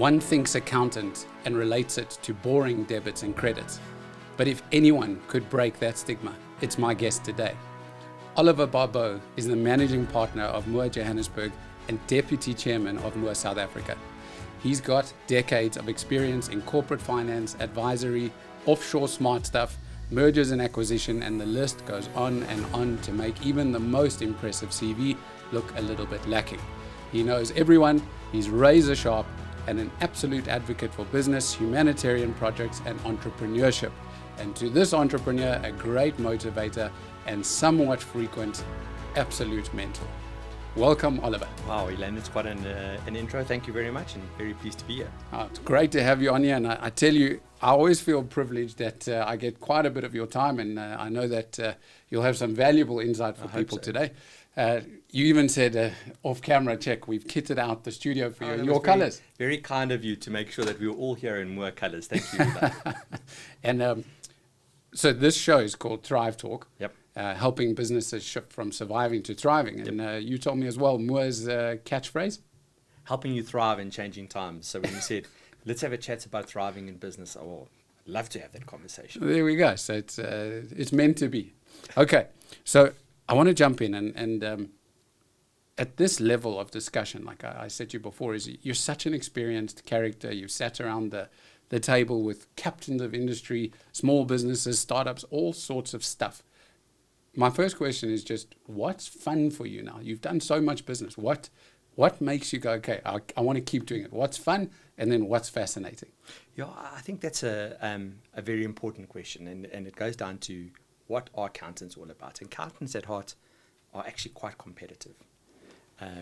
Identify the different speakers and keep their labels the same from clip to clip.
Speaker 1: One thinks accountant and relates it to boring debits and credits. But if anyone could break that stigma, it's my guest today. Oliver Barbeau is the managing partner of Moore Johannesburg and deputy chairman of Moore South Africa. He's got decades of experience in corporate finance, advisory, offshore smart stuff, mergers and acquisition, and the list goes on and on to make even the most impressive CV look a little bit lacking. He knows everyone, he's razor sharp, and an absolute advocate for business, humanitarian projects, and entrepreneurship. And to this entrepreneur, a great motivator and somewhat frequent absolute mentor. Welcome, Oliver.
Speaker 2: Wow, Elan, it's quite an intro. Thank you very much, and very pleased to be here.
Speaker 1: It's great to have you on here, and I tell you, I always feel privileged that I get quite a bit of your time, and I know that you'll have some valuable insight for people today. You even said off-camera, check, we've kitted out the studio for you in your colours.
Speaker 2: Very kind of you to make sure that we were all here in Moore colours. Thank you.
Speaker 1: And so this show is called Thrive Talk.
Speaker 2: Yep.
Speaker 1: Helping businesses shift from surviving to thriving.
Speaker 2: Yep.
Speaker 1: And you told me as well, Moore's catchphrase?
Speaker 2: Helping you thrive in changing times. So when you said, let's have a chat about thriving in business, I'd love to have that conversation.
Speaker 1: There we go. So it's meant to be. Okay. So I want to jump in and at this level of discussion, like I said to you before, is you're such an experienced character. You've sat around the table with captains of industry, small businesses, startups, all sorts of stuff. My first question is just, what's fun for you now? You've done so much business. What makes you go, okay, I want to keep doing it? What's fun? And then what's fascinating?
Speaker 2: Yeah, I think that's a very important question. And it goes down to what are accountants all about? Accountants at heart are actually quite competitive.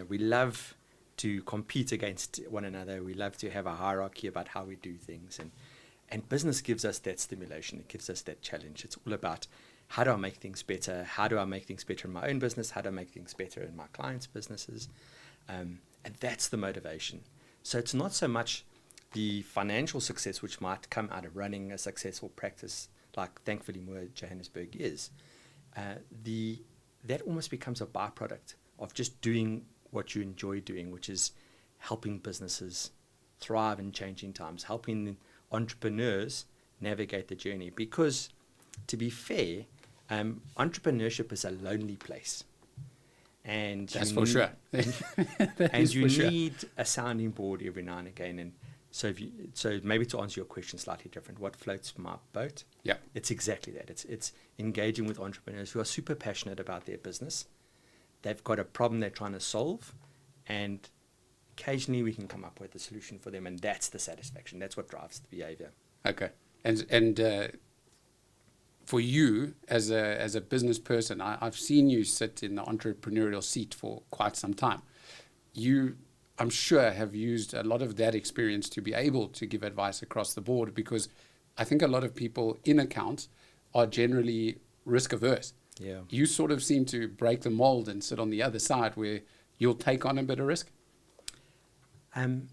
Speaker 2: We love to compete against one another. We love to have a hierarchy about how we do things. And business gives us that stimulation. It gives us that challenge. It's all about, how do I make things better? How do I make things better in my own business? How do I make things better in my clients' businesses? And that's the motivation. So it's not so much the financial success which might come out of running a successful practice like thankfully Moore Johannesburg is. That almost becomes a byproduct of just doing what you enjoy doing, which is helping businesses thrive in changing times, helping entrepreneurs navigate the journey. Because to be fair, entrepreneurship is a lonely place. And
Speaker 1: that's for sure.
Speaker 2: And you need a sounding board every now and again. And so maybe to answer your question slightly different, what floats my boat?
Speaker 1: Yeah,
Speaker 2: it's exactly that. It's engaging with entrepreneurs who are super passionate about their business. They've got a problem they're trying to solve, and occasionally we can come up with a solution for them, and that's the satisfaction. That's what drives the behavior.
Speaker 1: Okay, and for you as a business person, I've seen you sit in the entrepreneurial seat for quite some time. I'm sure, have used a lot of that experience to be able to give advice across the board, because I think a lot of people in accounts are generally risk averse.
Speaker 2: Yeah.
Speaker 1: You sort of seem to break the mold and sit on the other side where you'll take on a bit of risk.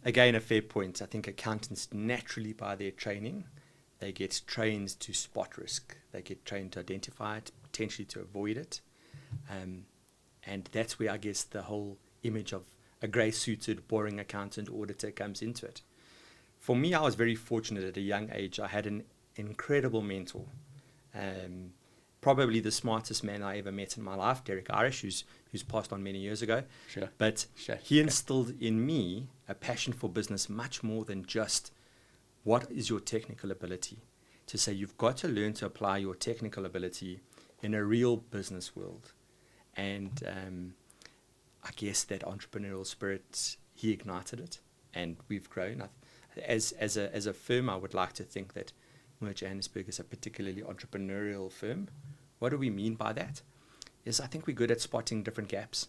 Speaker 2: Again, a fair point. I think accountants naturally, by their training, they get trained to spot risk. They get trained to identify it, potentially to avoid it. And that's where I guess the whole image of a grey-suited, boring accountant auditor comes into it. For me, I was very fortunate at a young age. I had an incredible mentor. Probably the smartest man I ever met in my life, Derek Irish, who's passed on many years ago.
Speaker 1: Sure.
Speaker 2: But he instilled in me a passion for business much more than just what is your technical ability. To say you've got to learn to apply your technical ability in a real business world. And I guess that entrepreneurial spirit, he ignited it, and we've grown. As a firm, I would like to think that Moore Johannesburg is a particularly entrepreneurial firm. What do we mean by that? Is I think we're good at spotting different gaps,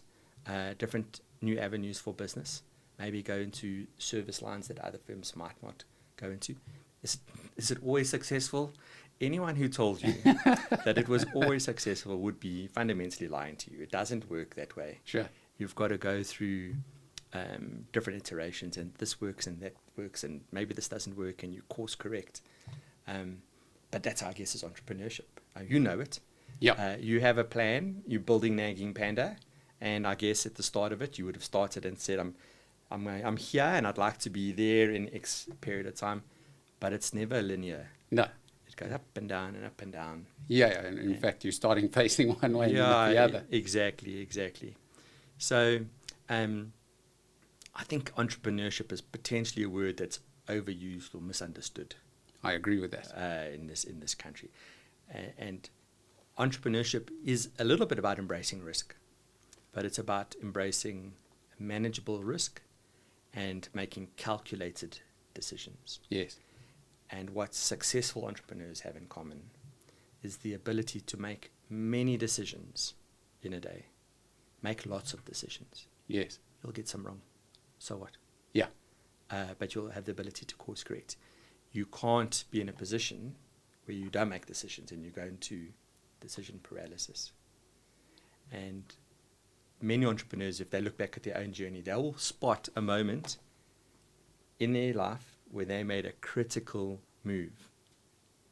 Speaker 2: different new avenues for business, maybe go into service lines that other firms might not go into. Is it always successful? Anyone who told you that it was always successful would be fundamentally lying to you. It doesn't work that way.
Speaker 1: Sure.
Speaker 2: You've got to go through different iterations, and this works and that works, and maybe this doesn't work, and you course correct. But that's, I guess, is entrepreneurship. You know it.
Speaker 1: Yeah.
Speaker 2: You have a plan. You're building Nagging Panda, and I guess at the start of it, you would have started and said, I'm here and I'd like to be there in X period of time, but it's never linear.
Speaker 1: No.
Speaker 2: It goes up and down and up and down.
Speaker 1: Yeah, and in fact, you're starting facing one way and then the other.
Speaker 2: Exactly. So I think entrepreneurship is potentially a word that's overused or misunderstood.
Speaker 1: I agree with that.
Speaker 2: In this country. And entrepreneurship is a little bit about embracing risk, but it's about embracing manageable risk and making calculated decisions.
Speaker 1: Yes.
Speaker 2: And what successful entrepreneurs have in common is the ability to make many decisions in a day. Make lots of decisions.
Speaker 1: Yes.
Speaker 2: You'll get some wrong. So what?
Speaker 1: Yeah.
Speaker 2: But you'll have the ability to course correct. You can't be in a position where you don't make decisions and you go into decision paralysis. And many entrepreneurs, if they look back at their own journey, they will spot a moment in their life where they made a critical move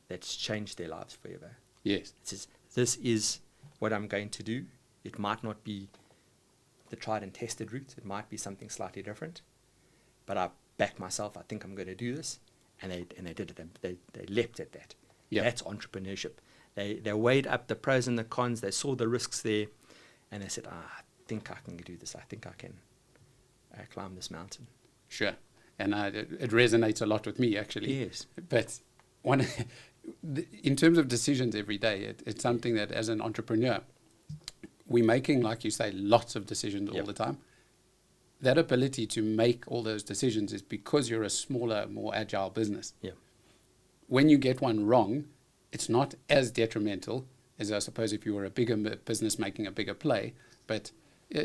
Speaker 2: that's changed their lives forever.
Speaker 1: Yes.
Speaker 2: It says, this is what I'm going to do. It might not be the tried and tested route. It might be something slightly different. But I back myself. I think I'm going to do this. And they did it. They leapt at that.
Speaker 1: Yep.
Speaker 2: That's entrepreneurship. They weighed up the pros and the cons. They saw the risks there. And they said, I think I can do this. I think I can climb this mountain.
Speaker 1: Sure. And it resonates a lot with me, actually.
Speaker 2: Yes.
Speaker 1: But in terms of decisions every day, it's something that as an entrepreneur, we're making, like you say, lots of decisions all the time. That ability to make all those decisions is because you're a smaller, more agile business.
Speaker 2: Yeah.
Speaker 1: When you get one wrong, it's not as detrimental as, I suppose, if you were a bigger business making a bigger play. But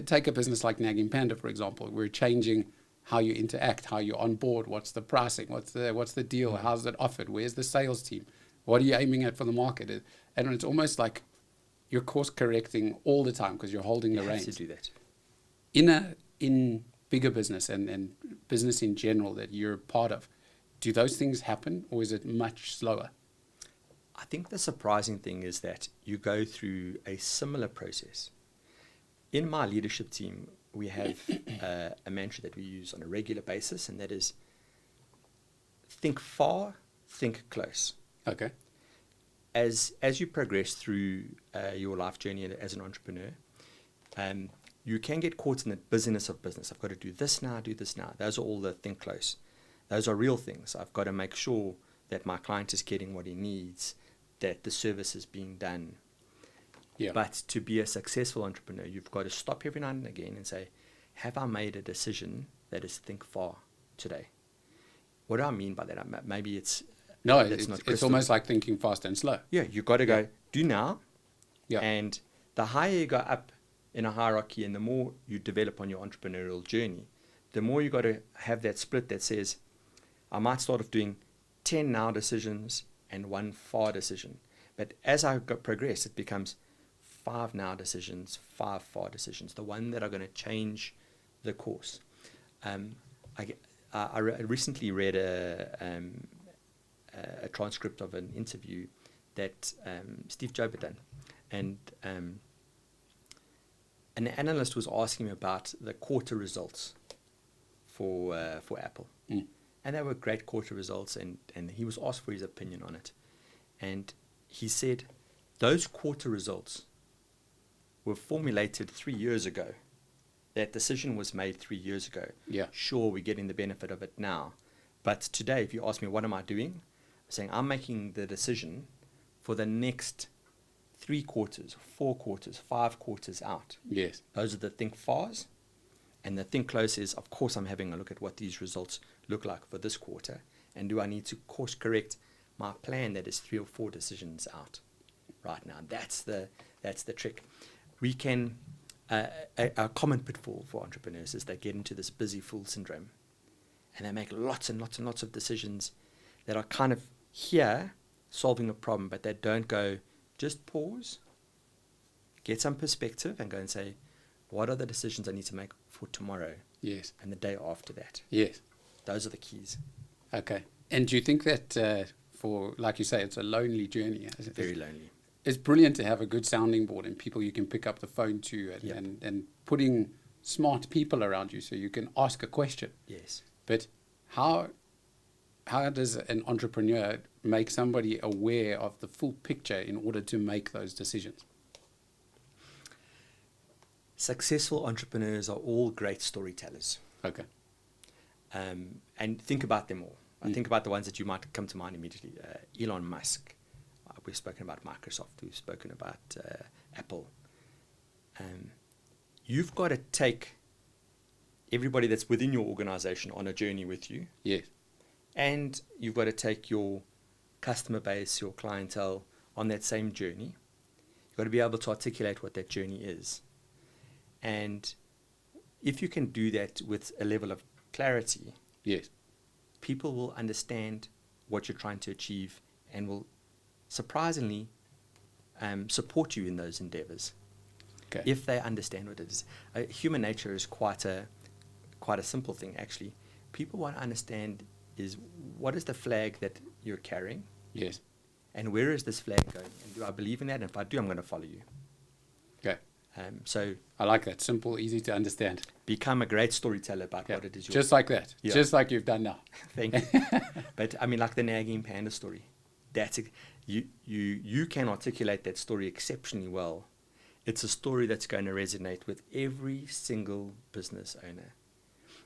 Speaker 1: take a business like Nagging Panda, for example. We're changing how you interact, how you're on board, what's the pricing, what's the deal, how's it offered, where's the sales team, what are you aiming at for the market? And it's almost like you're course correcting all the time because you're holding the reins.
Speaker 2: You have to do that.
Speaker 1: In bigger business and business in general that you're part of, do those things happen or is it much slower?
Speaker 2: I think the surprising thing is that you go through a similar process. In my leadership team, we have a mantra that we use on a regular basis, and that is think far, think close.
Speaker 1: Okay.
Speaker 2: As you progress through your life journey as an entrepreneur, you can get caught in the busyness of business. I've got to do this now, do this now. Those are all the think close. Those are real things. I've got to make sure that my client is getting what he needs, that the service is being done.
Speaker 1: Yeah.
Speaker 2: But to be a successful entrepreneur, you've got to stop every now and again and say, have I made a decision that is think far today? What do I mean by that? Maybe it's...
Speaker 1: No, it's almost like thinking fast and slow.
Speaker 2: Yeah, you've got to go, do now.
Speaker 1: Yeah.
Speaker 2: And the higher you go up in a hierarchy and the more you develop on your entrepreneurial journey, the more you've got to have that split that says, I might start off doing 10 now decisions and 1 far decision. But as I progress, it becomes 5 now decisions, 5 far decisions, the one that are going to change the course. I recently read a transcript of an interview that Steve Jobs had done. And an analyst was asking him about the quarter results for Apple. Mm. And they were great quarter results, and he was asked for his opinion on it. And he said, those quarter results were formulated 3 years ago. That decision was made 3 years ago.
Speaker 1: Yeah.
Speaker 2: Sure, we're getting the benefit of it now. But today, if you ask me, what am I doing? I'm saying, I'm making the decision for the next 3 quarters, 4 quarters, 5 quarters out.
Speaker 1: Yes.
Speaker 2: Those are the think fars. And the think close is, of course, I'm having a look at what these results look like for this quarter. And do I need to course correct my plan that is 3 or 4 decisions out right now? That's the trick. We can, a common pitfall for entrepreneurs is they get into this busy fool syndrome. And they make lots and lots and lots of decisions that are kind of here solving a problem, but they don't go, just pause, get some perspective and go and say, what are the decisions I need to make for tomorrow?
Speaker 1: Yes.
Speaker 2: And the day after that?
Speaker 1: Yes.
Speaker 2: Those are the keys.
Speaker 1: Okay. And do you think that for, like you say, it's a lonely journey?
Speaker 2: Very lonely.
Speaker 1: It's brilliant to have a good sounding board and people you can pick up the phone to and putting smart people around you so you can ask a question.
Speaker 2: Yes.
Speaker 1: But how does an entrepreneur make somebody aware of the full picture in order to make those decisions?
Speaker 2: Successful entrepreneurs are all great storytellers.
Speaker 1: Okay.
Speaker 2: And think about them all. I think about the ones that you might come to mind immediately. Elon Musk. We've spoken about Microsoft. We've spoken about Apple. You've got to take everybody that's within your organization on a journey with you.
Speaker 1: Yes.
Speaker 2: And you've got to take your customer base, your clientele on that same journey. You've got to be able to articulate what that journey is. And if you can do that with a level of clarity,
Speaker 1: Yes.
Speaker 2: people will understand what you're trying to achieve and will surprisingly support you in those endeavors.
Speaker 1: Okay.
Speaker 2: If they understand what it is. Human nature is quite a simple thing, actually. People want to understand is what is the flag that you're carrying,
Speaker 1: Yes.
Speaker 2: and where is this flag going, and do I believe in that? And if I do, I'm going to follow you.
Speaker 1: Okay.
Speaker 2: So
Speaker 1: I like that. Simple, easy to understand.
Speaker 2: become a great storyteller about
Speaker 1: Yeah.
Speaker 2: what it is you're
Speaker 1: Just like that.
Speaker 2: Yeah.
Speaker 1: Just like you've done now.
Speaker 2: Thank you. But I mean, like the Nagging Panda story, you can articulate that story exceptionally well. It's a story that's going to resonate with every single business owner.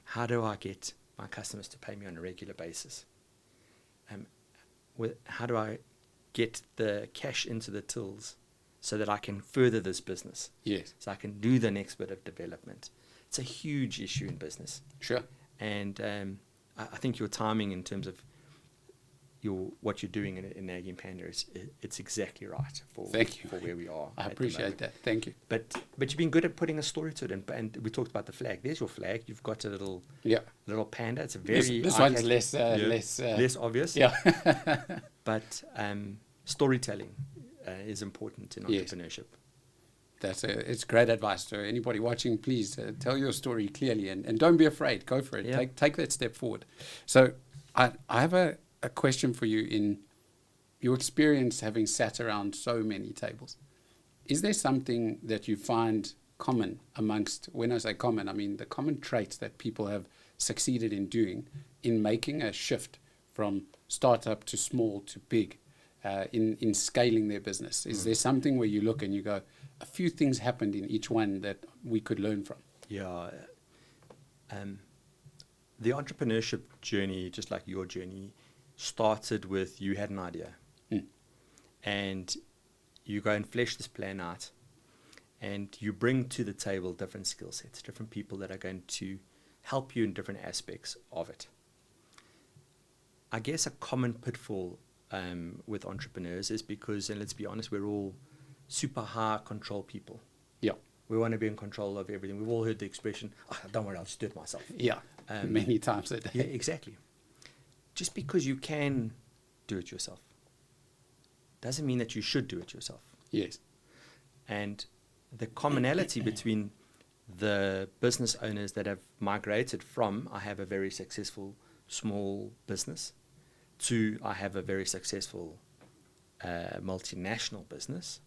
Speaker 2: How do I get my customers to pay me on a regular basis? How do I get the cash into the tills so that I can further this business?
Speaker 1: Yes.
Speaker 2: So I can do the next bit of development. It's a huge issue in business.
Speaker 1: Sure.
Speaker 2: And I think your timing in terms of what you're doing in Nagging Panda it's exactly right for where we are.
Speaker 1: I appreciate that. Thank you.
Speaker 2: But you've been good at putting a story to it, and we talked about the flag. There's your flag. You've got a little panda. It's a very
Speaker 1: this one's less
Speaker 2: obvious.
Speaker 1: Yeah.
Speaker 2: But storytelling is important in entrepreneurship.
Speaker 1: It's great advice. So anybody watching, please tell your story clearly and don't be afraid. Go for it.
Speaker 2: Yeah.
Speaker 1: Take that step forward. So I have a question for you. In your experience having sat around so many tables, is there something that you find common amongst, when I say common, I mean the common traits that people have succeeded in doing in making a shift from startup to small to big, in scaling their business? Is there something where you look and you go, a few things happened in each one that we could learn from?
Speaker 2: Yeah. The entrepreneurship journey, just like your journey, started with you had an idea. And you go and flesh this plan out, and you bring to the table different skill sets, different people that are going to help you in different aspects of it. I guess a common pitfall with entrepreneurs is because, and let's be honest, we're all super high control people.
Speaker 1: Yeah.
Speaker 2: We want to be in control of everything. We've all heard the expression, don't worry, I'll just do it myself.
Speaker 1: Yeah. Many times a day.
Speaker 2: Yeah, exactly. Just because you can do it yourself doesn't mean that you should do it yourself.
Speaker 1: Yes.
Speaker 2: And the commonality between the business owners that have migrated from I have a very successful small business to I have a very successful multinational business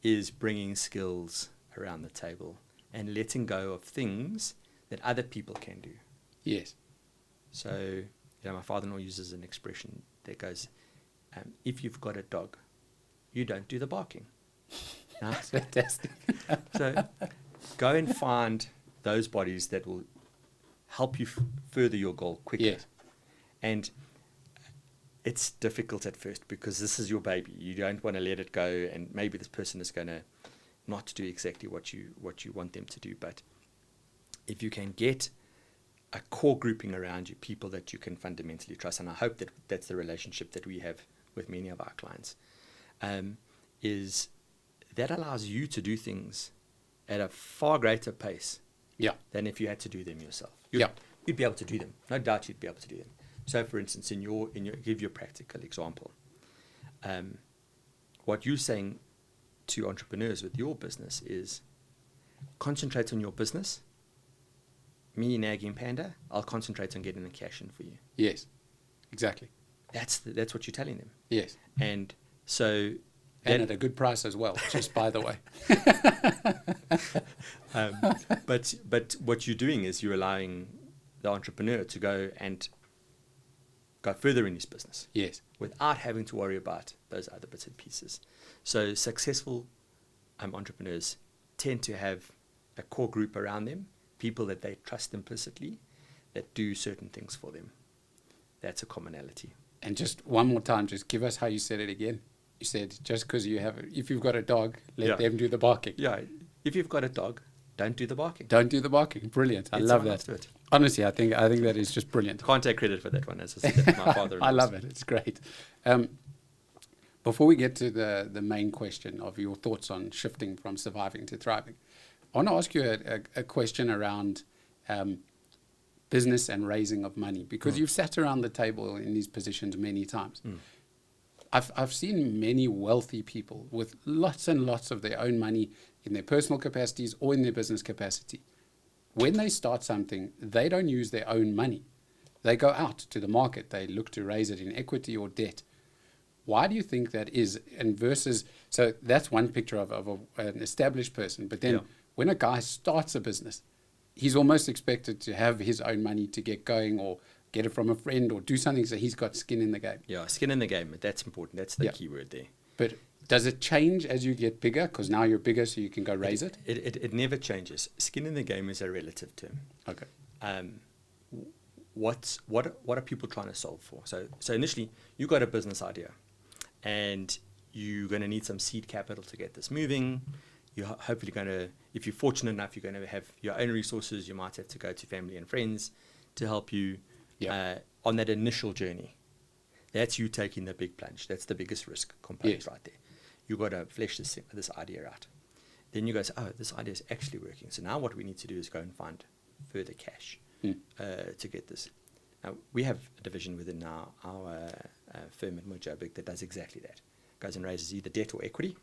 Speaker 2: is bringing skills around the table and letting go of things that other people can do.
Speaker 1: Yes.
Speaker 2: So, my father-in-law uses an expression that goes, if you've got a dog, you don't do the barking.
Speaker 1: That's fantastic.
Speaker 2: So go and find those bodies that will help you further your goal quicker.
Speaker 1: Yes.
Speaker 2: And it's difficult at first because this is your baby. You don't want to let it go, and maybe this person is going to not do exactly what you want them to do. But if you can get a core grouping around you, people that you can fundamentally trust, and I hope that that's the relationship that we have with many of our clients, is that allows you to do things at a far greater pace than if you had to do them yourself. You'd be able to do them. No doubt you'd be able to do them. So, for instance, in your give you a practical example. What you're saying to entrepreneurs with your business is concentrate on your business. Me, Nagging Panda, I'll concentrate on getting the cash in for you.
Speaker 1: Yes, exactly.
Speaker 2: That's what you're telling them.
Speaker 1: Yes.
Speaker 2: And so...
Speaker 1: And at a good price as well, just by the way.
Speaker 2: But what you're doing is you're allowing the entrepreneur to go further in his business.
Speaker 1: Yes.
Speaker 2: Without having to worry about those other bits and pieces. So successful entrepreneurs tend to have a core group around them, people that they trust implicitly, that do certain things for them. That's a commonality.
Speaker 1: And just one more time, just give us how you said it again. You said just because if you've got a dog, let them do the barking.
Speaker 2: Yeah, if you've got a dog, don't do the barking.
Speaker 1: Don't do the barking. Brilliant. I love that. Honestly, I think that is just brilliant.
Speaker 2: Can't take credit for that one, as I said. My father.
Speaker 1: I love it. It's great. Before we get to the main question of your thoughts on shifting from surviving to thriving, I want to ask you a question around business and raising of money, because you've sat around the table in these positions many times. I've seen many wealthy people with lots and lots of their own money in their personal capacities or in their business capacity. When they start something, they don't use their own money. They go out to the market. They look to raise it in equity or debt. Why do you think that is? And versus, so that's one picture of an established person. But then when a guy starts a business, he's almost expected to have his own money to get going, or get it from a friend, or do something so he's got skin in the game.
Speaker 2: Yeah, skin in the game. That's important. That's the key word there.
Speaker 1: But does it change as you get bigger? Because now you're bigger, so you can go raise it?
Speaker 2: It never changes. Skin in the game is a relative term.
Speaker 1: Okay.
Speaker 2: What are people trying to solve for? So initially, you got a business idea, and you're going to need some seed capital to get this moving. You're hopefully going to, if you're fortunate enough, you're going to have your own resources. You might have to go to family and friends to help you on that initial journey. That's you taking the big plunge. That's the biggest risk component right there. You've got to flesh this idea out. Then you go, oh, this idea is actually working. So now what we need to do is go and find further cash to get this. Now, we have a division within our firm at Mojobig that does exactly that. Goes and raises either debt or equity,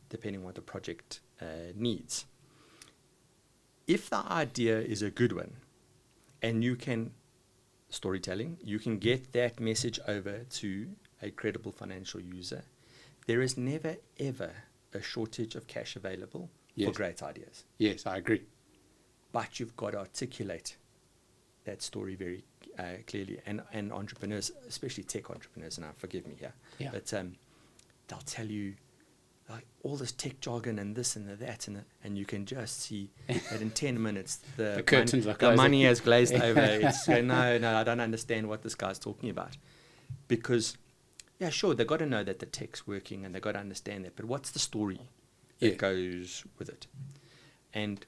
Speaker 2: depending on what the project needs. If the idea is a good one, and you can, storytelling, you can get that message over to a credible financial user, there is never, ever a shortage of cash available for great ideas.
Speaker 1: Yes, I agree.
Speaker 2: But you've got to articulate that story very clearly. And entrepreneurs, especially tech entrepreneurs, and forgive me here, but they'll tell you like all this tech jargon and this and that, and you can just see that in 10 minutes the curtains are closing. The money has glazed over. It's going, no, I don't understand what this guy's talking about. Because, yeah, sure, they've got to know that the tech's working and they've got to understand that, but what's the story that goes with it? And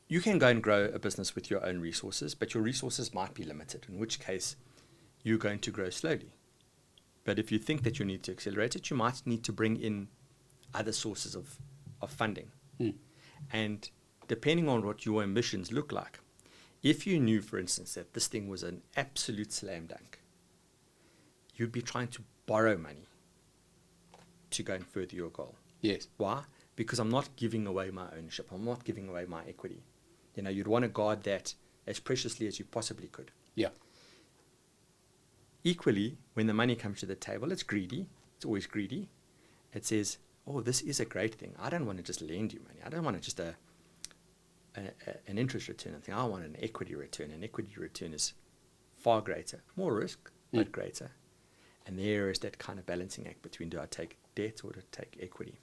Speaker 2: you can go and grow a business with your own resources, but your resources might be limited, in which case you're going to grow slowly. But if you think that you need to accelerate it, you might need to bring in other sources of funding. And depending on what your ambitions look like, if you knew, for instance, that this thing was an absolute slam dunk, you'd be trying to borrow money to go and further your goal.
Speaker 1: Yes.
Speaker 2: Why? Because I'm not giving away my ownership. I'm not giving away my equity. You know, you'd want to guard that as preciously as you possibly could.
Speaker 1: Yeah.
Speaker 2: Equally, when the money comes to the table, it's greedy. It's always greedy. It says, oh, this is a great thing. I don't want to just lend you money. I don't want just an interest return. I want an equity return. An equity return is far greater. More risk, but greater. And there is that kind of balancing act between, do I take debt or do I take equity?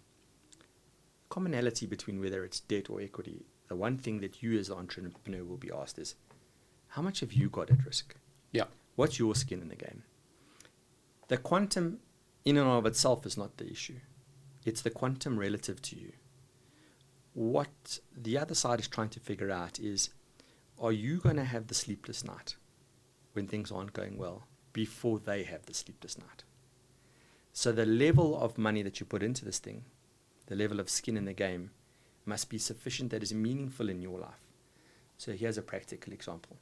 Speaker 2: Commonality between whether it's debt or equity, the one thing that you as an entrepreneur will be asked is, how much have you got at risk?
Speaker 1: Yeah.
Speaker 2: What's your skin in the game? The quantum in and of itself is not the issue. It's the quantum relative to you. What the other side is trying to figure out is, are you going to have the sleepless night when things aren't going well before they have the sleepless night? So the level of money that you put into this thing, the level of skin in the game, must be sufficient that is meaningful in your life. So here's a practical example.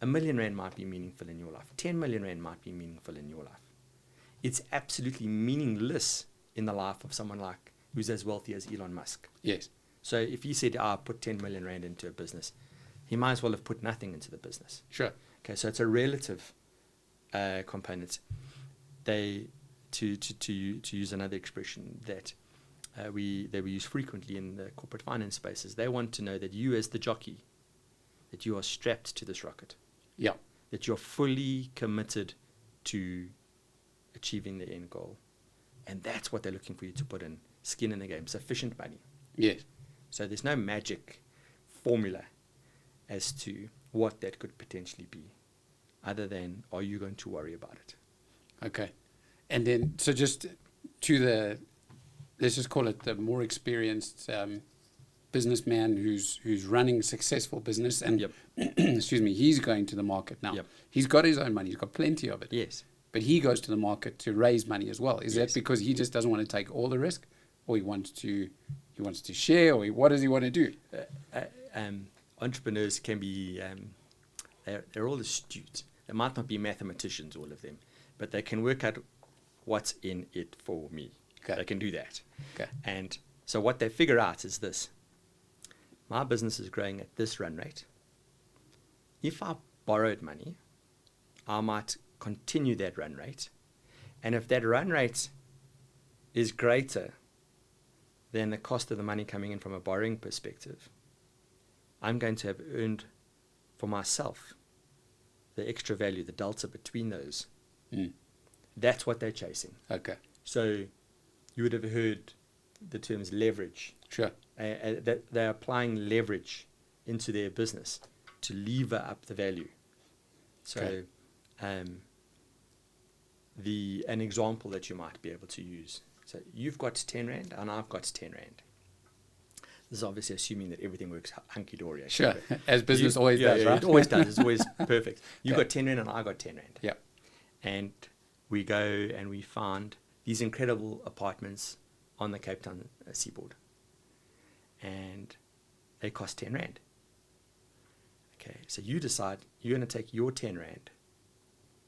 Speaker 2: R1 million might be meaningful in your life. 10 million rand might be meaningful in your life. It's absolutely meaningless in the life of someone like who's as wealthy as Elon Musk.
Speaker 1: Yes.
Speaker 2: So if he said, put 10 million rand into a business, he might as well have put nothing into the business.
Speaker 1: Sure.
Speaker 2: Okay, so it's a relative component. To use another expression, that that we use frequently in the corporate finance spaces. They want to know that you, as the jockey, that you are strapped to this rocket.
Speaker 1: Yeah.
Speaker 2: That you're fully committed to achieving the end goal. And that's what they're looking for you to put in. Skin in the game, sufficient money.
Speaker 1: Yes.
Speaker 2: So there's no magic formula as to what that could potentially be, other than, are you going to worry about it?
Speaker 1: Okay. And then, so just to the, let's just call it the more experienced businessman who's running a successful business, and
Speaker 2: Yep.
Speaker 1: excuse me, he's going to the market now.
Speaker 2: Yep.
Speaker 1: He's got his own money. He's got plenty of it.
Speaker 2: Yes.
Speaker 1: But he goes to the market to raise money as well. Is
Speaker 2: Yes.
Speaker 1: that because he just doesn't want to take all the risk, or he wants to share, or what does he want to do?
Speaker 2: Entrepreneurs can be, they're all astute. They might not be mathematicians, all of them, but they can work out what's in it for me.
Speaker 1: Okay.
Speaker 2: They can do that.
Speaker 1: Okay.
Speaker 2: And so what they figure out is this. My business is growing at this run rate. If I borrowed money, I might continue that run rate. And if that run rate is greater than the cost of the money coming in from a borrowing perspective, I'm going to have earned for myself the extra value, the delta between those.
Speaker 1: Mm.
Speaker 2: That's what they're chasing.
Speaker 1: Okay.
Speaker 2: So you would have heard the terms leverage.
Speaker 1: Sure.
Speaker 2: That they're applying leverage into their business to lever up the value. So
Speaker 1: Okay.
Speaker 2: An example that you might be able to use. So you've got 10 Rand and I've got 10 Rand. This is obviously assuming that everything works hunky-dory.
Speaker 1: Sure. As business always does, right?
Speaker 2: It always does. It's always perfect. You
Speaker 1: Okay.
Speaker 2: got 10 Rand and I got 10 Rand.
Speaker 1: Yeah.
Speaker 2: And we go and we find these incredible apartments on the Cape Town seaboard. And they cost 10 Rand. Okay, so you decide you're going to take your 10 Rand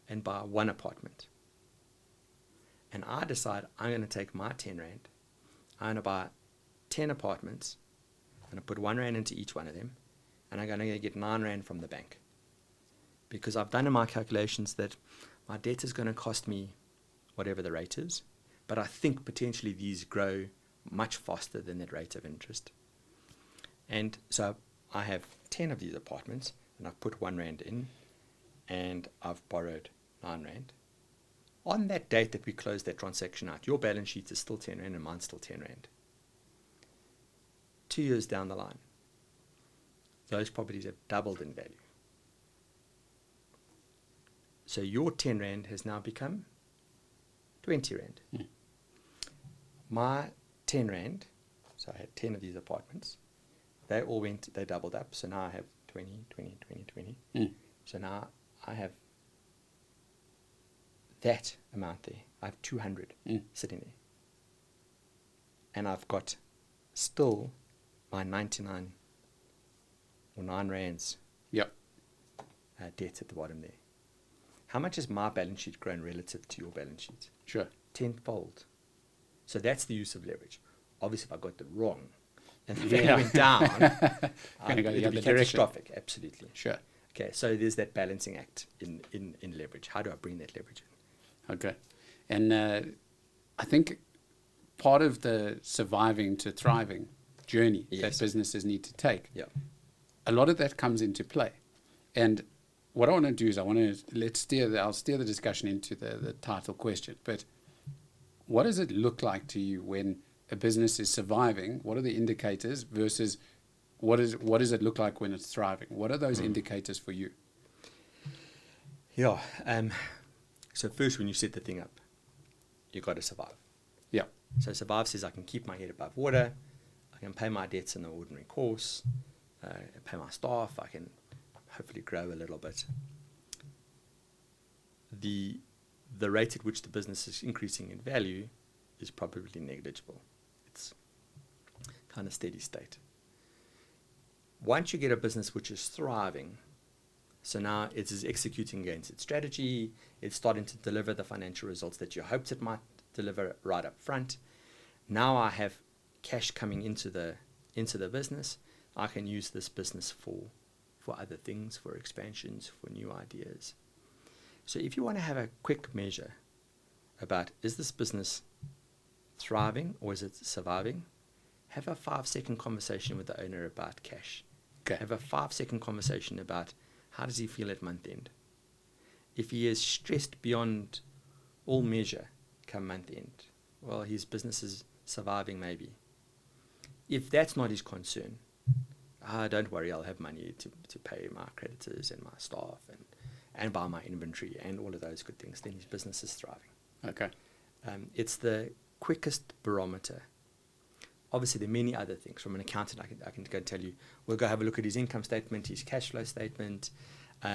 Speaker 2: and buy one apartment. And I decide I'm going to take my 10 Rand. I'm going to buy 10 apartments. I'm going to put 1 Rand into each one of them. And I'm going to get 9 Rand from the bank. Because I've done in my calculations that my debt is going to cost me whatever the rate is. But I think potentially these grow much faster than that rate of interest. And so I have 10 of these apartments, and I've put 1 Rand in, and I've borrowed 9 Rand. On that date that we close that transaction out, your balance sheet is still 10 Rand and mine's still 10 Rand. 2 years down the line, those properties have doubled in value. So your 10 Rand has now become 20 Rand.
Speaker 1: Mm.
Speaker 2: My 10 Rand, so I had 10 of these apartments, they doubled up. So now I have 20, 20, 20, 20.
Speaker 1: Mm.
Speaker 2: So now I have that amount there. I have 200 sitting there. And I've got still my 99 or 9 Rands
Speaker 1: Yep.
Speaker 2: debt at the bottom there. How much has my balance sheet grown relative to your balance sheet?
Speaker 1: Sure.
Speaker 2: Tenfold. So that's the use of leverage. Obviously, if I got it wrong and the
Speaker 1: Yeah.
Speaker 2: value went down,
Speaker 1: Gonna go the
Speaker 2: it would
Speaker 1: other
Speaker 2: be
Speaker 1: direction.
Speaker 2: catastrophic. Absolutely.
Speaker 1: Sure.
Speaker 2: Okay, so there's that balancing act in leverage. How do I bring that leverage in?
Speaker 1: Okay. And I think part of the surviving to thriving journey
Speaker 2: Yes.
Speaker 1: that businesses need to take,
Speaker 2: Yeah.
Speaker 1: a lot of that comes into play. And what I want to do is I'll steer the discussion into the title question. But what does it look like to you when a business is surviving? What are the indicators versus what does it look like when it's thriving? What are those indicators for you?
Speaker 2: Yeah. So first, when you set the thing up, you got to survive.
Speaker 1: Yeah.
Speaker 2: So survive says I can keep my head above water, I can pay my debts in the ordinary course, pay my staff, I can hopefully grow a little bit. The rate at which the business is increasing in value is probably negligible. It's kind of steady state. Once you get a business which is thriving, so now it is executing against its strategy, it's starting to deliver the financial results that you hoped it might deliver right up front. Now I have cash coming into the business. I can use this business for other things, for expansions, for new ideas. So if you want to have a quick measure about, is this business thriving or is it surviving? Have a 5-second conversation with the owner about cash.
Speaker 1: Okay.
Speaker 2: Have a 5-second conversation about how does he feel at month end. If he is stressed beyond all measure come month end, well, his business is surviving maybe. If that's not his concern, don't worry, I'll have money to pay my creditors and my staff and buy my inventory and all of those good things, then his business is thriving.
Speaker 1: Okay.
Speaker 2: It's the quickest barometer. Obviously, there are many other things. From an accountant, I can go and tell you, we'll go have a look at his income statement, his cash flow statement,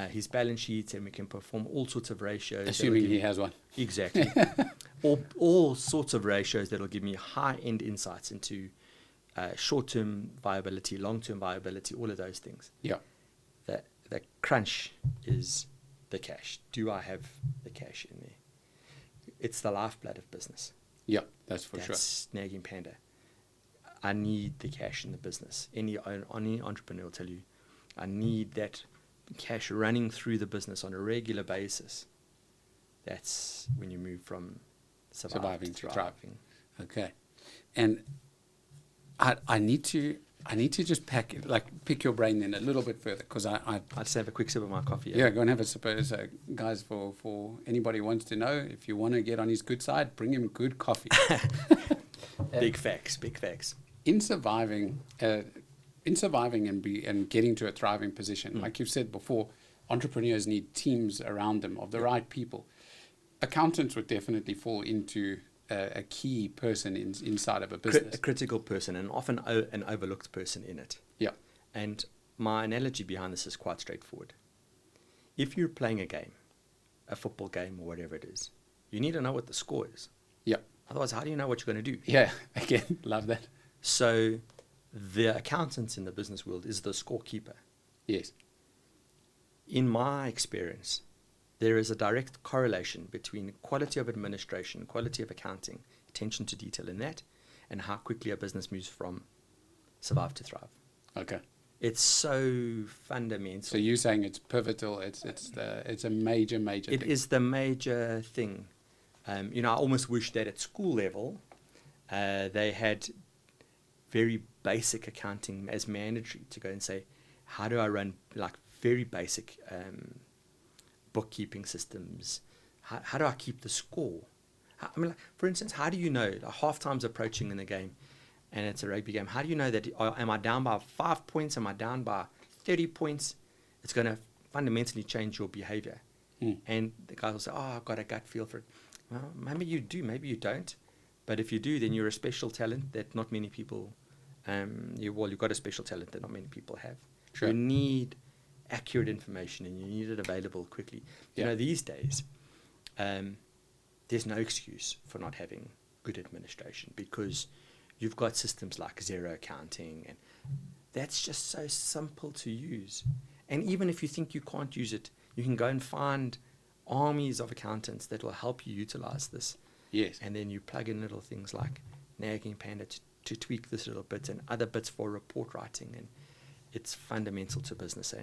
Speaker 2: his balance sheet, and we can perform all sorts of ratios.
Speaker 1: Assuming he has one.
Speaker 2: Exactly. all sorts of ratios that will give me high-end insights into short-term viability, long-term viability, all of those things.
Speaker 1: Yeah.
Speaker 2: The crunch is the cash. Do I have the cash in there? It's the lifeblood of business.
Speaker 1: Yeah, that's for sure.
Speaker 2: That's Nagging Panda. I need the cash in the business. Any entrepreneur will tell you, I need that cash running through the business on a regular basis. That's when you move from surviving to thriving.
Speaker 1: Okay. And I need to just pick your brain then a little bit further, because
Speaker 2: I'll just have a quick sip of my coffee.
Speaker 1: Yeah, go and have a sip. So guys, for anybody who wants to know, if you want to get on his good side, bring him good coffee.
Speaker 2: Big facts.
Speaker 1: In surviving and getting to a thriving position, like you've said before, entrepreneurs need teams around them of the right people. Accountants would definitely fall into a key person inside of a business.
Speaker 2: A critical person, and often an overlooked person in it.
Speaker 1: Yeah.
Speaker 2: And my analogy behind this is quite straightforward. If you're playing a game, a football game or whatever it is, you need to know what the score is.
Speaker 1: Yeah.
Speaker 2: Otherwise, how do you know what you're going to do?
Speaker 1: Yeah, again, love that.
Speaker 2: So the accountant in the business world is the scorekeeper.
Speaker 1: Yes.
Speaker 2: In my experience, there is a direct correlation between quality of administration, quality of accounting, attention to detail in that, and how quickly a business moves from survive to thrive.
Speaker 1: Okay.
Speaker 2: It's so fundamental.
Speaker 1: So you're saying it's pivotal. It's a major thing.
Speaker 2: It is the major thing. I almost wish that at school level, they had very basic accounting as mandatory to go and say, how do I run very basic bookkeeping systems? How do I keep the score? For instance, how do you know, half time's approaching in the game and it's a rugby game, how do you know that, am I down by 5 points? Am I down by 30 points? It's going to fundamentally change your behavior. And the guys will say, I've got a gut feel for it. Well, maybe you do, maybe you don't. But if you do, then you're a special talent that not many people, you've got a special talent that not many people have.
Speaker 1: Sure.
Speaker 2: You need accurate information and you need it available quickly.
Speaker 1: Yeah.
Speaker 2: These days, there's no excuse for not having good administration because you've got systems like Xero accounting, and that's just so simple to use. And even if you think you can't use it, you can go and find armies of accountants that will help you utilize this.
Speaker 1: Yes.
Speaker 2: And then you plug in little things like Nagging Panda to tweak this little bit and other bits for report writing, and it's fundamental to business.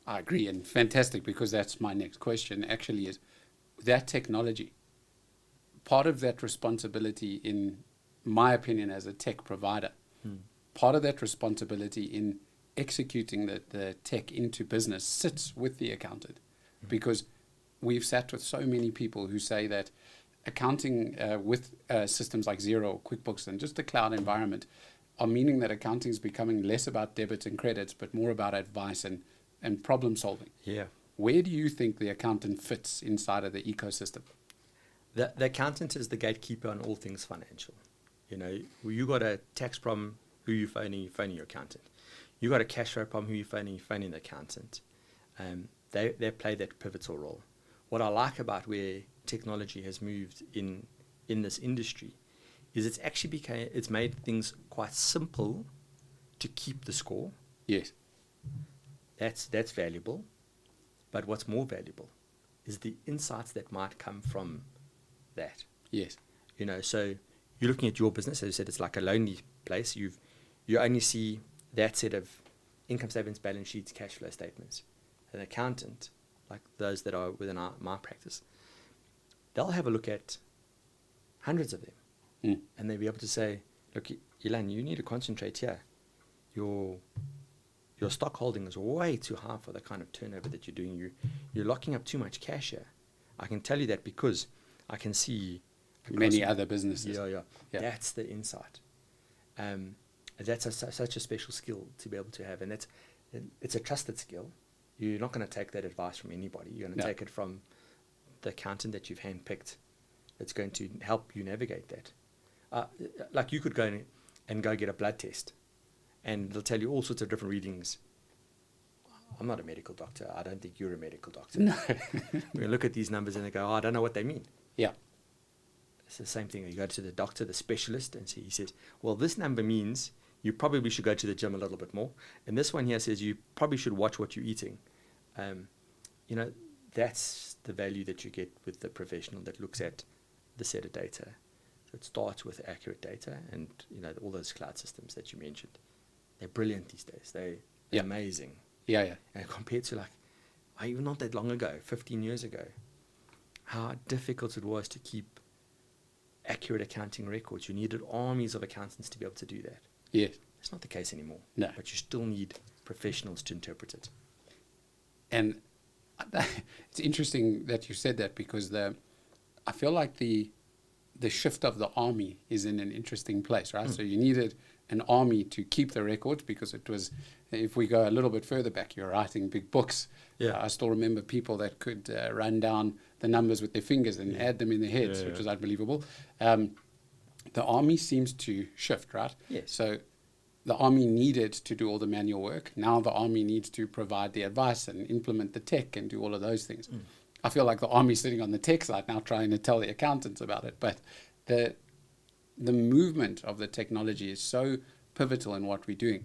Speaker 1: I agree, and fantastic, because that's my next question actually, is that technology. Part of that responsibility, in my opinion, as a tech provider, part of that responsibility in executing the tech into business sits with the accountant, because we've sat with so many people who say that accounting with systems like Xero, QuickBooks, and just the cloud environment are meaning that accounting is becoming less about debits and credits, but more about advice and problem solving.
Speaker 2: Yeah.
Speaker 1: Where do you think the accountant fits inside of the ecosystem?
Speaker 2: The accountant is the gatekeeper on all things financial. You got a tax problem, who you phoning? You're phoning your accountant. You got a cash flow problem, who you phoning? You're phoning the accountant. They play that pivotal role. What I like about where technology has moved in this industry is it's made things quite simple to keep the score.
Speaker 1: Yes.
Speaker 2: That's valuable. But what's more valuable is the insights that might come from that.
Speaker 1: Yes.
Speaker 2: So you're looking at your business, as you said, it's like a lonely place. You only see that set of income statements, balance sheets, cash flow statements. An accountant, like those that are within my practice, they'll have a look at hundreds of them And they'll be able to say, look, Elan, you need to concentrate here. Your stock holding is way too high for the kind of turnover that you're doing. You're locking up too much cash here. I can tell you that because I can see
Speaker 1: many other businesses.
Speaker 2: Yeah. That's the insight. That's such a special skill to be able to have, and it's a trusted skill. You're not going to take that advice from anybody. You're going to take it from the accountant that you've handpicked. That's going to help you navigate that. Like you could go and go get a blood test, and they'll tell you all sorts of different readings. I'm not a medical doctor. I don't think you're a medical doctor.
Speaker 1: No.
Speaker 2: We look at these numbers and they go, I don't know what they mean.
Speaker 1: Yeah.
Speaker 2: It's the same thing. You go to the doctor, the specialist, and he says, well, this number means you probably should go to the gym a little bit more. And this one here says you probably should watch what you're eating. That's the value that you get with the professional that looks at the set of data. So it starts with accurate data, and all those cloud systems that you mentioned. They're brilliant these days. They're amazing.
Speaker 1: Yeah.
Speaker 2: And compared to even not that long ago, 15 years ago, how difficult it was to keep accurate accounting records. You needed armies of accountants to be able to do that.
Speaker 1: Yes.
Speaker 2: It's not the case anymore.
Speaker 1: No.
Speaker 2: But you still need professionals to interpret it.
Speaker 1: And it's interesting that you said that, because I feel like the shift of the army is in an interesting place, right? So you needed an army to keep the records, because it was, if we go a little bit further back, you're writing big books.
Speaker 2: Yeah.
Speaker 1: I still remember people that could run down the numbers with their fingers and add them in their heads, which was unbelievable. The army seems to shift, right?
Speaker 2: Yes.
Speaker 1: So the army needed to do all the manual work. Now the army needs to provide the advice and implement the tech and do all of those things. I feel like the army's sitting on the tech side now trying to tell the accountants about it. But the movement of the technology is so pivotal in what we're doing.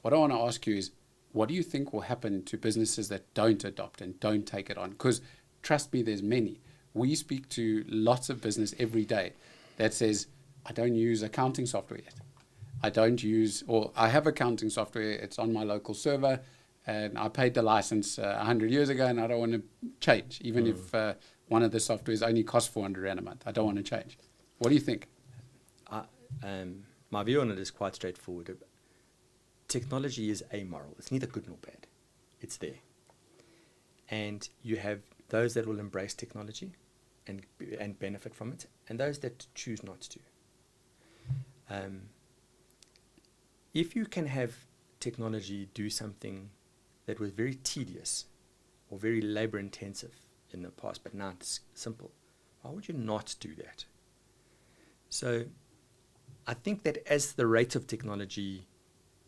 Speaker 1: What I want to ask you is, what do you think will happen to businesses that don't adopt and don't take it on? Because trust me, there's many. We speak to lots of business every day that says, I don't use accounting software yet. I have accounting software, it's on my local server, and I paid the license 100 years ago, and I don't want to change, even if one of the softwares only costs 400 Rand a month. I don't want to change. What do you think?
Speaker 2: My view on it is quite straightforward. Technology is amoral. It's neither good nor bad. It's there. And you have those that will embrace technology and benefit from it, and those that choose not to. If you can have technology do something that was very tedious or very labor intensive in the past, but now it's simple, why would you not do that? So I think that as the rate of technology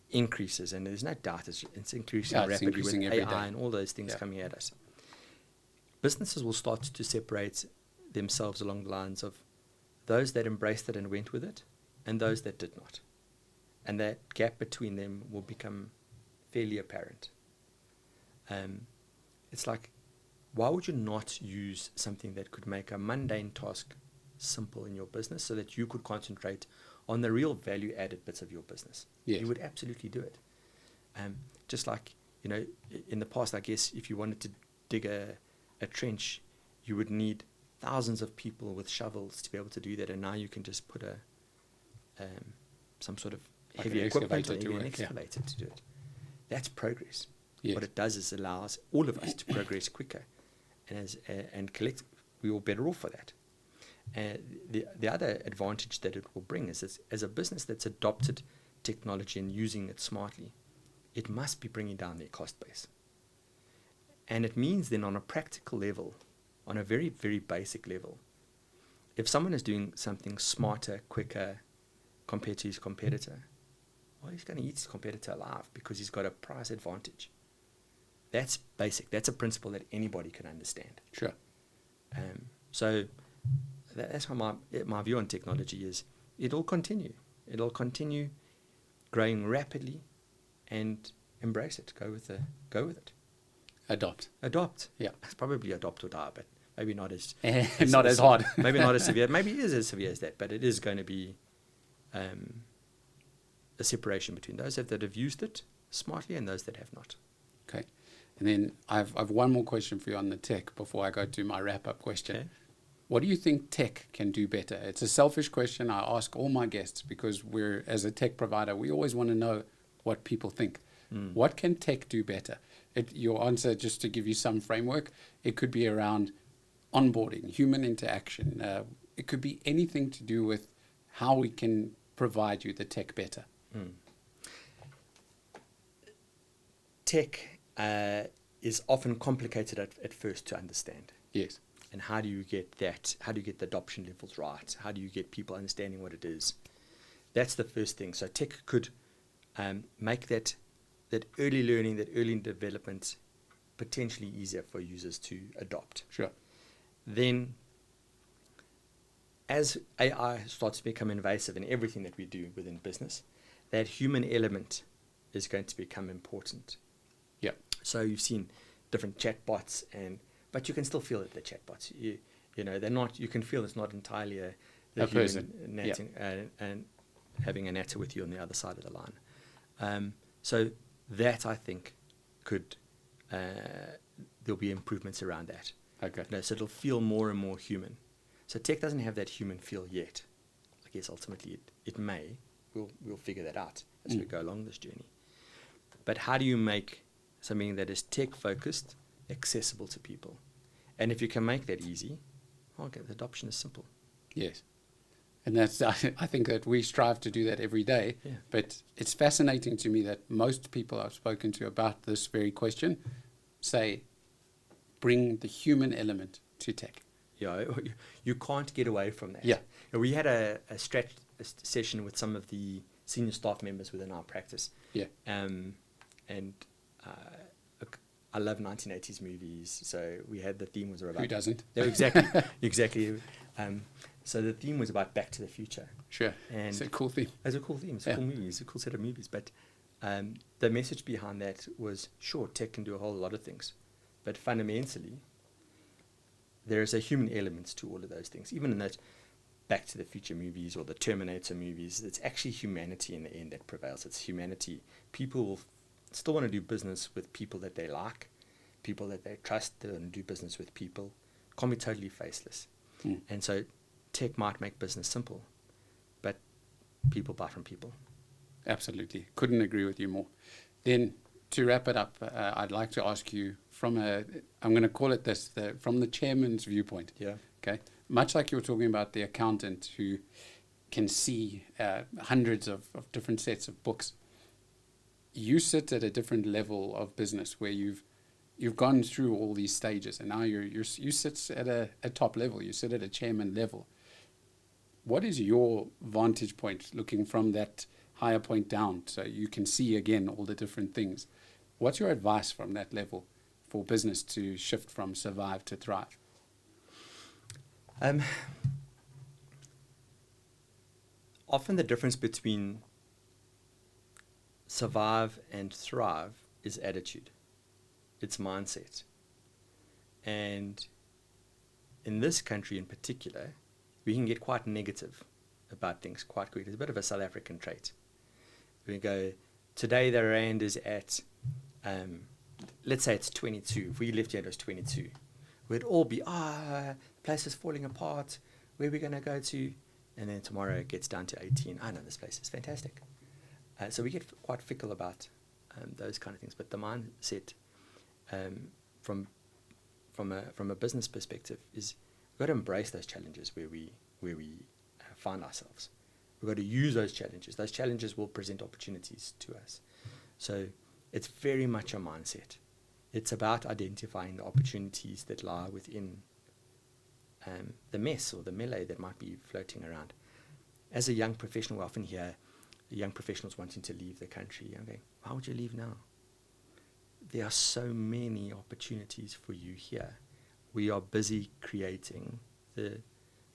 Speaker 2: increases, and there's no doubt it's increasing rapidly with AI and all those things coming at us, businesses will start to separate themselves along the lines of those that embraced it and went with it, and those that did not. And that gap between them will become fairly apparent. It's like, why would you not use something that could make a mundane task simple in your business so that you could concentrate on the real value-added bits of your business?
Speaker 1: Yes.
Speaker 2: You would absolutely do it. Just like, in the past, I guess, if you wanted to dig a trench, you would need thousands of people with shovels to be able to do that, and now you can just put some sort of heavy equipment or an excavator to do it. That's progress. Yes. What it does is allows all of us to progress quicker, and collect. We're all better off for that. The other advantage that it will bring is, as a business that's adopted technology and using it smartly, it must be bringing down their cost base. And it means then, on a practical level, on a very, very basic level, if someone is doing something smarter, quicker compared to his competitor, well, he's going to eat his competitor alive because he's got a price advantage. That's basic. That's a principle that anybody can understand.
Speaker 1: Sure.
Speaker 2: So that's how my view on technology is. It'll continue. It'll continue growing rapidly, and embrace it. Go with it.
Speaker 1: Adopt.
Speaker 2: Yeah. It's probably adopt or die, but maybe not as
Speaker 1: not as hard.
Speaker 2: Maybe not as severe. Maybe it is as severe as that, but it is going to be a separation between those that have used it smartly and those that have not.
Speaker 1: Okay. And then I've one more question for you on the tech before I go to my wrap-up question.
Speaker 2: Okay.
Speaker 1: What do you think tech can do better? It's a selfish question I ask all my guests because as a tech provider, we always want to know what people think. What can tech do better? Your answer, just to give you some framework, it could be around onboarding, human interaction. It could be anything to do with how we can provide you the tech better.
Speaker 2: Tech is often complicated at first to understand.
Speaker 1: Yes.
Speaker 2: And how do you get that? How do you get the adoption levels right? How do you get people understanding what it is? That's the first thing. So tech could make that early learning, that early development potentially easier for users to adopt.
Speaker 1: Sure.
Speaker 2: Then as AI starts to become invasive in everything that we do within business, that human element is going to become important.
Speaker 1: Yeah.
Speaker 2: So you've seen different chatbots, but you can still feel that the chatbots, you know, they're not. You can feel it's not entirely a
Speaker 1: person
Speaker 2: and having an actor with you on the other side of the line. So that I think could there'll be improvements around that.
Speaker 1: Okay.
Speaker 2: You know, so it'll feel more and more human. So tech doesn't have that human feel yet. I guess ultimately it may. We'll figure that out as we go along this journey. But how do you make something that is tech focused accessible to people? And if you can make that easy, okay, the adoption is simple.
Speaker 1: Yes. And that's, I think that we strive to do that every day.
Speaker 2: Yeah.
Speaker 1: But it's fascinating to me that most people I've spoken to about this very question say, bring the human element to tech.
Speaker 2: Yeah, you can't get away from that.
Speaker 1: Yeah.
Speaker 2: We had a session with some of the senior staff members within our practice.
Speaker 1: Yeah.
Speaker 2: And I love 1980s movies, so we had the theme was about...
Speaker 1: Who doesn't?
Speaker 2: No, exactly, exactly. So the theme was about Back to the Future.
Speaker 1: Sure.
Speaker 2: And
Speaker 1: it's a cool theme.
Speaker 2: It's a cool theme. It's a cool movie. It's a cool set of movies. But the message behind that was, sure, tech can do a whole lot of things, but fundamentally, there is a human element to all of those things. Even in those Back to the Future movies or the Terminator movies, it's actually humanity in the end that prevails. It's humanity. People will still want to do business with people that they like, people that they trust, they want to do business with people. Can't be totally faceless. And so tech might make business simple, but people buy from people.
Speaker 1: Absolutely. Couldn't agree with you more. Then to wrap it up, I'd like to ask you I'm going to call it this, from the chairman's viewpoint.
Speaker 2: Yeah.
Speaker 1: Okay. Much like you were talking about the accountant who can see hundreds of different sets of books, you sit at a different level of business where you've gone through all these stages, and now you sit at a top level. You sit at a chairman level. What is your vantage point looking from that higher point down, so you can see again all the different things? What's your advice from that level for business to shift from survive to thrive?
Speaker 2: Often the difference between survive and thrive is attitude. It's mindset. And in this country in particular, we can get quite negative about things quite quickly. It's a bit of a South African trait. We go, today the rand is at, let's say it's 22. If we left here, it was 22. We'd all be, the place is falling apart. Where are we going to go to? And then tomorrow it gets down to 18. I know this place is fantastic. So we get quite fickle about those kind of things. But the mindset from a business perspective is we've got to embrace those challenges where we find ourselves. We've got to use those challenges. Those challenges will present opportunities to us. So it's very much a mindset. It's about identifying the opportunities that lie within the mess or the melee that might be floating around. As a young professional, we often hear young professionals wanting to leave the country. I'm going, why would you leave now? There are so many opportunities for you here. We are busy creating the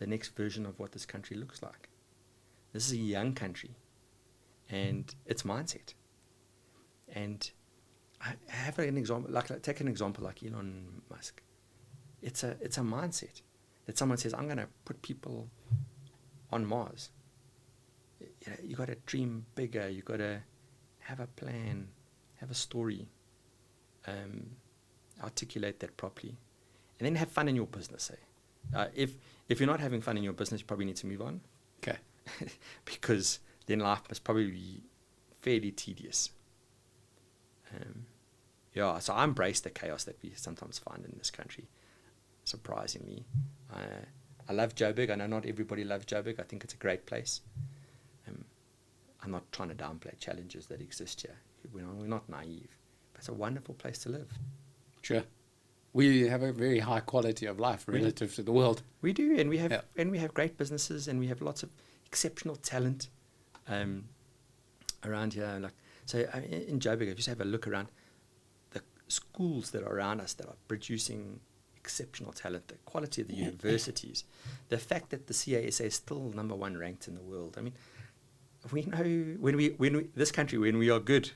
Speaker 2: next version of what this country looks like. This is a young country, and it's mindset. And I have an example, take an example like Elon Musk. It's a mindset that someone says, I'm going to put people on Mars. You got to dream bigger. You got to have a plan, have a story, articulate that properly, and then have fun in your business. If you're not having fun in your business, you probably need to move on.
Speaker 1: Okay.
Speaker 2: Because then life must probably be fairly tedious. So I embrace the chaos that we sometimes find in this country, surprisingly. I love Joburg. I know not everybody loves Joburg. I think it's a great place. I'm not trying to downplay challenges that exist here. We're not naive. But it's a wonderful place to live.
Speaker 1: Sure. We have a very high quality of life relative to the world.
Speaker 2: We do, and we have great businesses, and we have lots of exceptional talent around here. In Joburg, if you have a look around, the schools that are around us that are producing exceptional talent, the quality of the universities, the fact that the CASA is still number 1 ranked in the world. I mean, we know when we are good,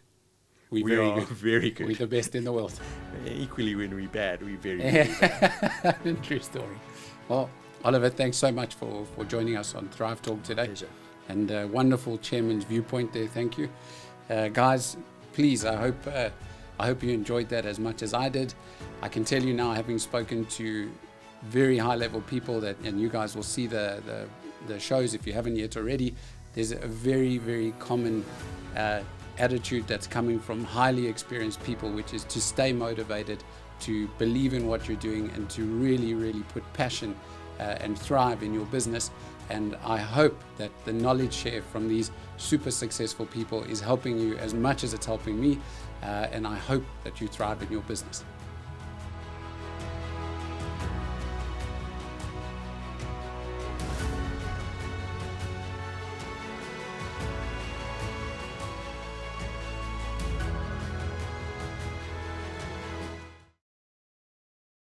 Speaker 2: we are very good.
Speaker 1: We're the best in the world.
Speaker 2: Equally, when we're bad, we're very, very bad.
Speaker 1: True story. Well, Oliver, thanks so much for joining us on Thrive Talk today.
Speaker 2: Pleasure.
Speaker 1: And wonderful chairman's viewpoint there. Thank you. Guys, please, I hope you enjoyed that as much as I did. I can tell you now, having spoken to very high-level people, and you guys will see the shows if you haven't yet already, there's a very, very common attitude that's coming from highly experienced people, which is to stay motivated, to believe in what you're doing, and to really, really put passion and thrive in your business. And I hope that the knowledge share from these super successful people is helping you as much as it's helping me. And I hope that you thrive in your business.